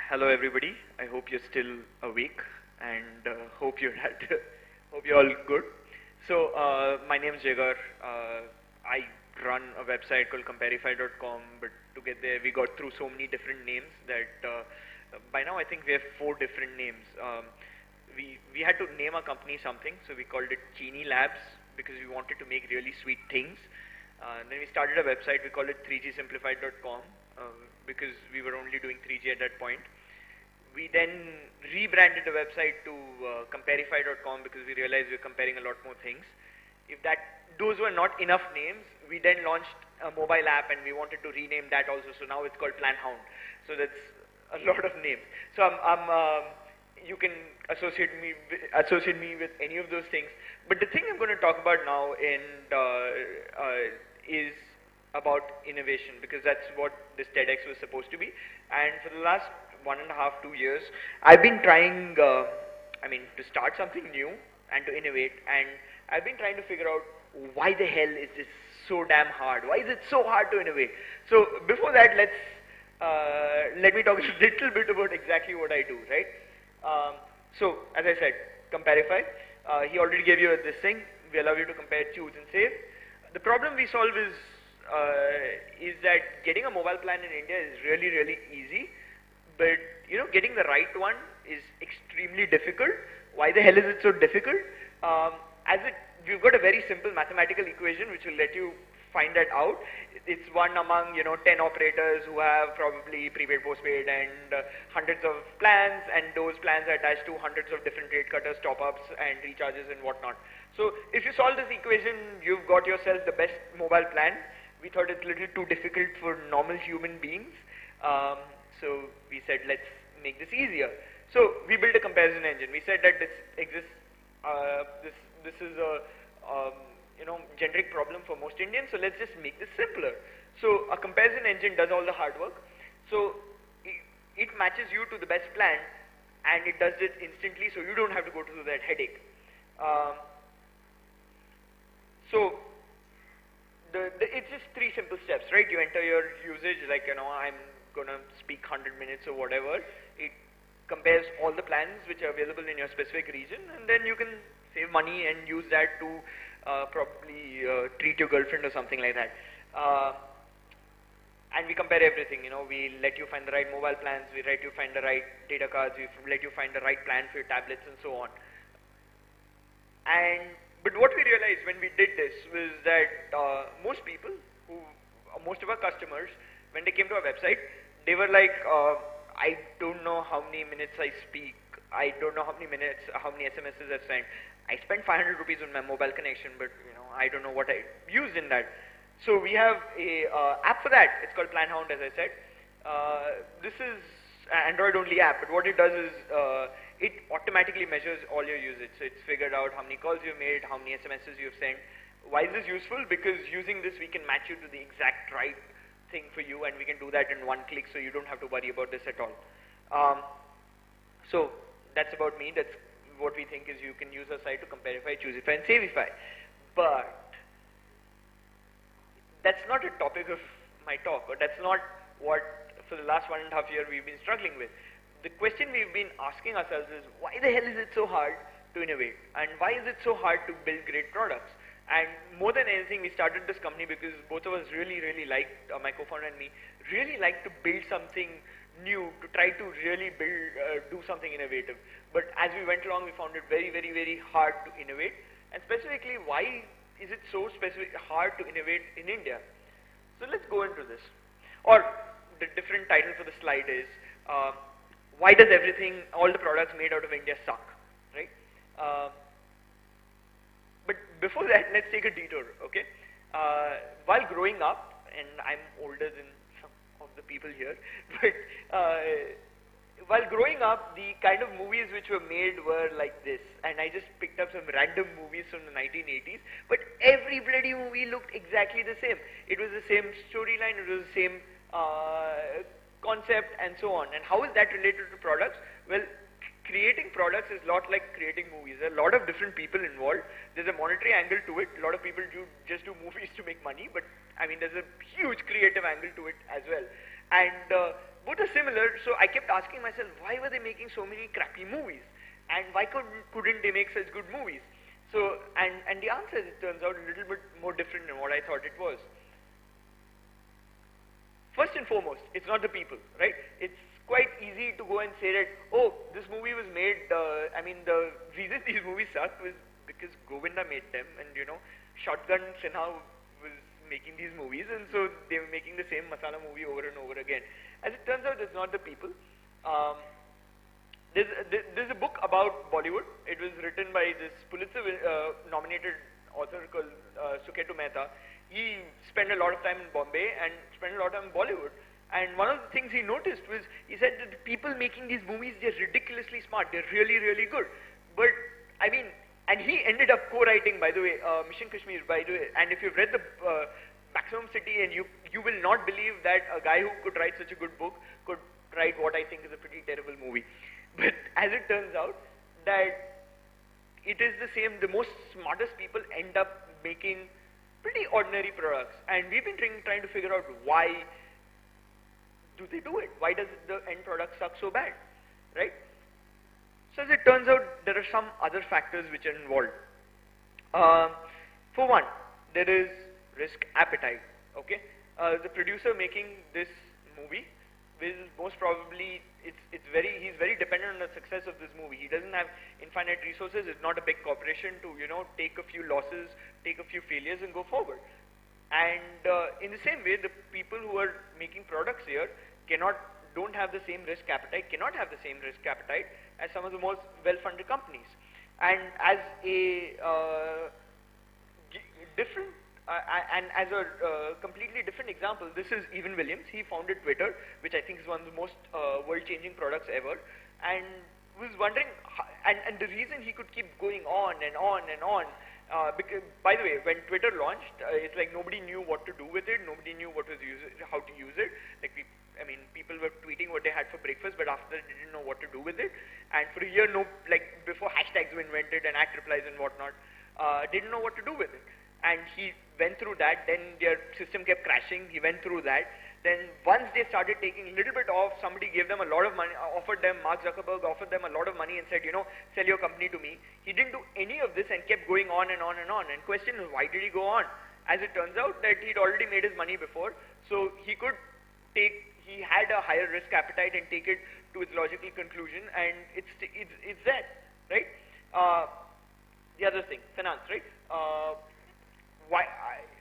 Hello everybody. I hope you're still awake and hope you're hope you're all good. So my name is Jigar. I run a website called Comparify.com, but to get there we got through so many different names that by now I think we have 4 different names. We had to name our company something, so we called it Genie Labs because we wanted to make really sweet things. Then we started a website. We called it 3gsimplified.com because we were only doing 3G at that point. We then rebranded the website to Comparify.com because we realized we were comparing a lot more things. If those were not enough names, we then launched a mobile app and we wanted to rename that also. So now it's called PlanHound. So that's a lot of names. So you can associate me with any of those things. But the thing I'm going to talk about now is about innovation, because that's what this TEDx was supposed to be. And for the last 1.5 to 2 years, I've been trying, to start something new and to innovate, and I've been trying to figure out why the hell is this so damn hard? Why is it so hard to innovate? So before that, let me talk a little bit about exactly what I do, right? So as I said, Comparify, he already gave you this thing. We allow you to compare, choose, and save. The problem we solve is that getting a mobile plan in India is really, really easy, but getting the right one is extremely difficult. Why the hell is it so difficult? We've got a very simple mathematical equation which will let you find that out. It's one among 10 operators who have probably prepaid, postpaid, and hundreds of plans, and those plans are attached to hundreds of different rate cutters, top-ups, and recharges and whatnot. So if you solve this equation, you've got yourself the best mobile plan. We thought it's a little too difficult for normal human beings, so we said let's make this easier. So we built a comparison engine. We said that this exists. This is a generic problem for most Indians, so let's just make this simpler. So a comparison engine does all the hard work. So it matches you to the best plan, and it does it instantly, so you don't have to go through that headache. It's just 3 simple steps, right? You enter your usage, like I'm gonna speak 100 minutes or whatever. It compares all the plans which are available in your specific region, and then you can save money and use that to probably treat your girlfriend or something like that. And we compare everything. We let you find the right mobile plans, we let you find the right data cards, we let you find the right plan for your tablets and so on. But what we realized when we did this was that most of our customers, when they came to our website, they were like, I don't know how many minutes I speak, I don't know how many SMSs I've sent. I spent 500 rupees on my mobile connection, but I don't know what I used in that. So we have a app for that. It's called PlanHound, as I said. This is an Android-only app, but what it does is it automatically measures all your usage. So it's figured out how many calls you've made, how many SMSs you've sent. Why is this useful? Because using this, we can match you to the exact right thing for you, and we can do that in one click, so you don't have to worry about this at all. So that's about me. That's what we think is you can use our site to Comparify, Choosify, and Saveify. But that's not a topic of my talk, or that's not what for the last 1.5 years we've been struggling with. The question we've been asking ourselves is, why the hell is it so hard to innovate? And why is it so hard to build great products? And more than anything, we started this company because both of us really liked, my co-founder and me, really liked to build something new, to try to really do something innovative. But as we went along, we found it very hard to innovate. And specifically, why is it so hard to innovate in India? So let's go into this. Or the different title for the slide is, why does all the products made out of India suck, right? But before that, let's take a detour, okay? While growing up, and I'm older than some of the people here, but while growing up, the kind of movies which were made were like this, and I just picked up some random movies from the 1980s, but every bloody movie looked exactly the same. It was the same storyline, it was the same concept, and so on. And how is that related to products? Well, creating products is a lot like creating movies. There are a lot of different people involved. There's a monetary angle to it. A lot of people just do movies to make money, but I mean, there's a huge creative angle to it as well. And both are similar, so I kept asking myself, why were they making so many crappy movies? And why couldn't they make such good movies? So, and the answer, it turns out, a little bit more different than what I thought it was. First and foremost, it's not the people, right? It's quite easy to go and say that, oh, this movie was made, I mean, the reason these movies sucked was because Govinda made them, and Shotgun Sinha was making these movies, and so they were making the same masala movie over and over again. As it turns out, it's not the people. There's a book about Bollywood. It was written by this Pulitzer nominated author called Suketu Mehta. He spent a lot of time in Bombay and spent a lot of time in Bollywood. And one of the things he noticed was, he said that the people making these movies, they're ridiculously smart. They're really, really good. But, I mean, and he ended up co-writing, by the way, Mission Kashmir, by the way. And if you've read the Maximum City, and you will not believe that a guy who could write such a good book could write what I think is a pretty terrible movie. But as it turns out, that it is the same, the most smartest people end up making pretty ordinary products. And we've been trying to figure out why do they do it? Why does the end product suck so bad, right? So as it turns out, there are some other factors which are involved. For one, there is risk appetite, okay? The producer making this movie will most probably, he's very dependent on the success of this movie. He doesn't have infinite resources. It's not a big corporation to, take a few losses, take a few failures and go forward. And in the same way, the people who are making products here don't have the same risk appetite, cannot have the same risk appetite as some of the most well-funded companies. And as a completely different example, this is Evan Williams. He founded Twitter, which I think is one of the most world-changing products ever, and was wondering, and the reason he could keep going on and on and on, because, by the way, when Twitter launched, it's like nobody knew what to do with it, nobody knew how to use it. Like people were tweeting what they had for breakfast, but after that they didn't know what to do with it. And for a year, before hashtags were invented and at replies and whatnot, didn't know what to do with it. And he went through that, then their system kept crashing, he went through that. Then once they started taking a little bit off, somebody gave them a lot of money, Mark Zuckerberg offered them a lot of money and said, sell your company to me. He didn't do any of this and kept going on and on and on. And question is, why did he go on? As it turns out that he'd already made his money before, so he had a higher risk appetite and take it to its logical conclusion, and it's that, right? The other thing, finance, right?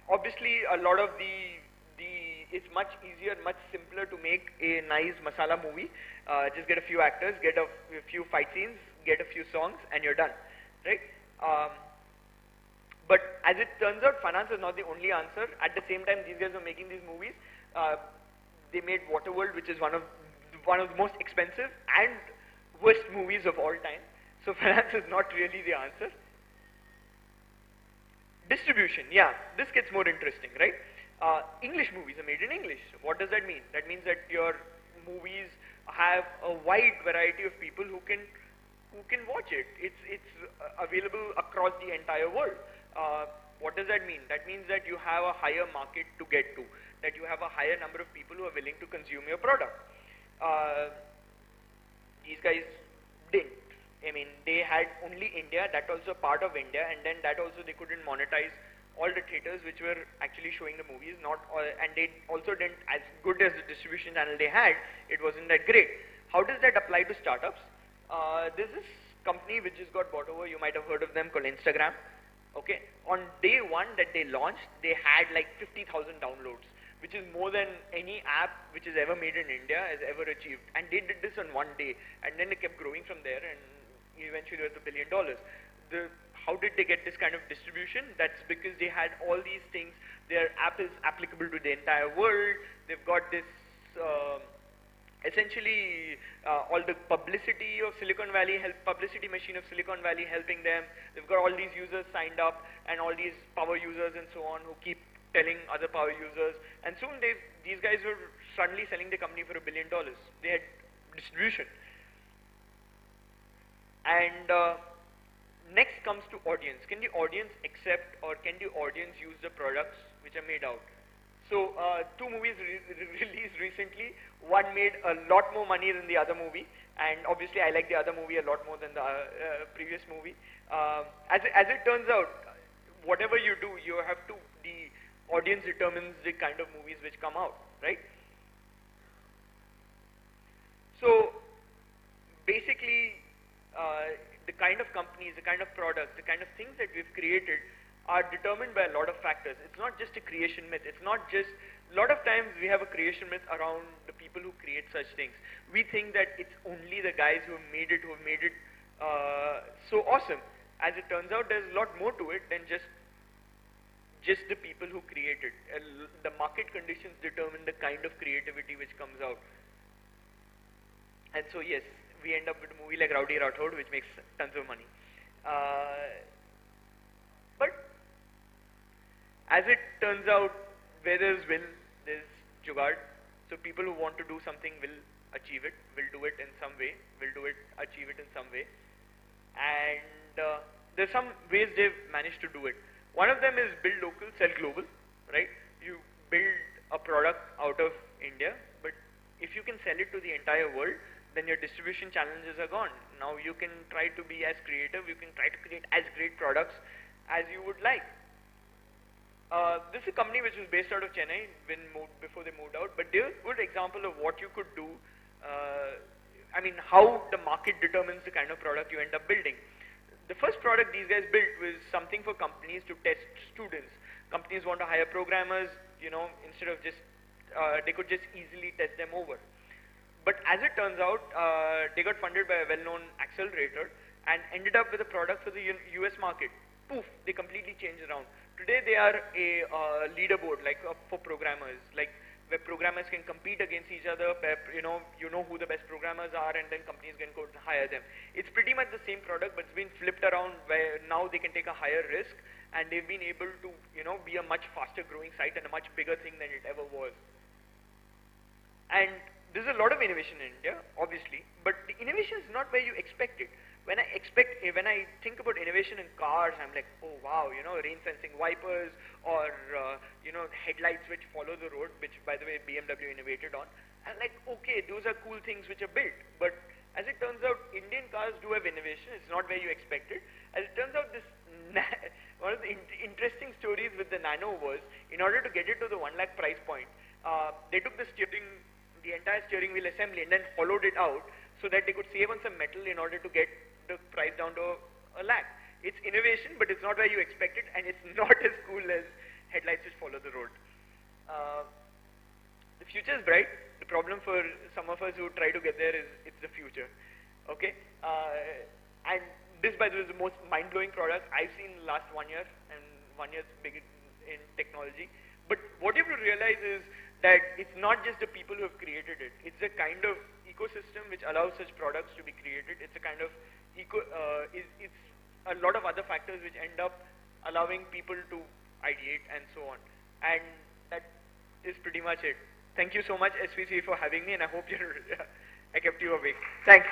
Obviously a lot of it's much easier, much simpler to make a nice masala movie. Just get a few actors, get a few fight scenes, get a few songs, and you're done, right? But as it turns out, finance is not the only answer. At the same time, these guys are making these movies. They made Waterworld, which is one of the most expensive and worst movies of all time. So finance is not really the answer. Distribution, yeah, this gets more interesting, right? English movies are made in English. What does that mean? That means that your movies have a wide variety of people who can watch it. It's available across the entire world. What does that mean? That means that you have a higher market to get to, that you have a higher number of people who are willing to consume your product. These guys didn't. I mean, they had only India, that also part of India, and then that also they couldn't monetize all the theaters which were actually showing the movies, and they also didn't, as good as the distribution channel they had, it wasn't that great. How does that apply to startups? There's this company which just got bought over, you might have heard of them, called Instagram. Okay, on day one that they launched, they had like 50,000 downloads, which is more than any app which is ever made in India has ever achieved. And they did this on one day, and then they kept growing from there, and eventually they're $1 billion. How did they get this kind of distribution? That's because they had all these things. Their app is applicable to the entire world. They've got this essentially all the publicity of Silicon Valley, publicity machine of Silicon Valley helping them. They've got all these users signed up and all these power users and so on who keep telling other power users. And soon these guys were suddenly selling the company for $1 billion. They had distribution. And next comes to audience. Can the audience accept, or can the audience use the products which are made out? So two movies released recently. One made a lot more money than the other movie, and obviously I like the other movie a lot more than the previous movie. As it turns out, whatever you do, you have to, the audience determines the kind of movies which come out, right? So basically, the kind of companies, the kind of products, the kind of things that we've created are determined by a lot of factors. It's not just a creation myth. It's not just, a lot of times we have a creation myth around the people who create such things. We think that it's only the guys who have made it so awesome. As it turns out, there's a lot more to it than just the people who create it. The market conditions determine the kind of creativity which comes out. And so yes, we end up with a movie like Rowdy Rathod, which makes tons of money. But as it turns out, where there's will, there's Jigar. So people who want to do something will achieve it, will do it in some way, achieve it in some way. And there's some ways they've managed to do it. One of them is build local, sell global, right? You build a product out of India, but if you can sell it to the entire world, then your distribution challenges are gone. Now you can try to be as creative, you can try to create as great products as you would like. This is a company which was based out of Chennai before they moved out, but they're a good example of what you could do. I mean, how the market determines the kind of product you end up building. The first product these guys built was something for companies to test students. Companies want to hire programmers, you know, instead of just, they could just easily test them over. But as it turns out, they got funded by a well-known accelerator and ended up with a product for the US market. Poof, they completely changed around. Today they are a leaderboard, like for programmers, like where programmers can compete against each other, where, you know who the best programmers are, and then companies can go and hire them. It's pretty much the same product, but it's been flipped around where now they can take a higher risk, and they've been able to, you know, be a much faster growing site and a much bigger thing than it ever was. And there's a lot of innovation in India, obviously, but the innovation is not where you expect it. When I think about innovation in cars, I'm like, oh wow, you know, rain sensing wipers, or you know, headlights which follow the road, which by the way BMW innovated on. I'm like, okay, those are cool things which are built. But as it turns out, Indian cars do have innovation. It's not where you expect it. As it turns out, one of the interesting stories with the Nano was, in order to get it to the 1 lakh price point, they took the entire steering wheel assembly and then hollowed it out so that they could save on some metal in order to get the price down to a lakh. It's innovation, but it's not where you expect it, and it's not as cool as headlights which follow the road. The future is bright. The problem for some of us who try to get there is it's the future. Okay, and this, by the way, is the most mind-blowing product I've seen in the last 1 year, and 1 year's big in technology. But what you have to realize is that it's not just the people who have created it. It's a kind of ecosystem which allows such products to be created. It's a kind of it's a lot of other factors which end up allowing people to ideate and so on. And that is pretty much it. Thank you so much, SVCE, for having me, and I hope I kept you awake. Thanks.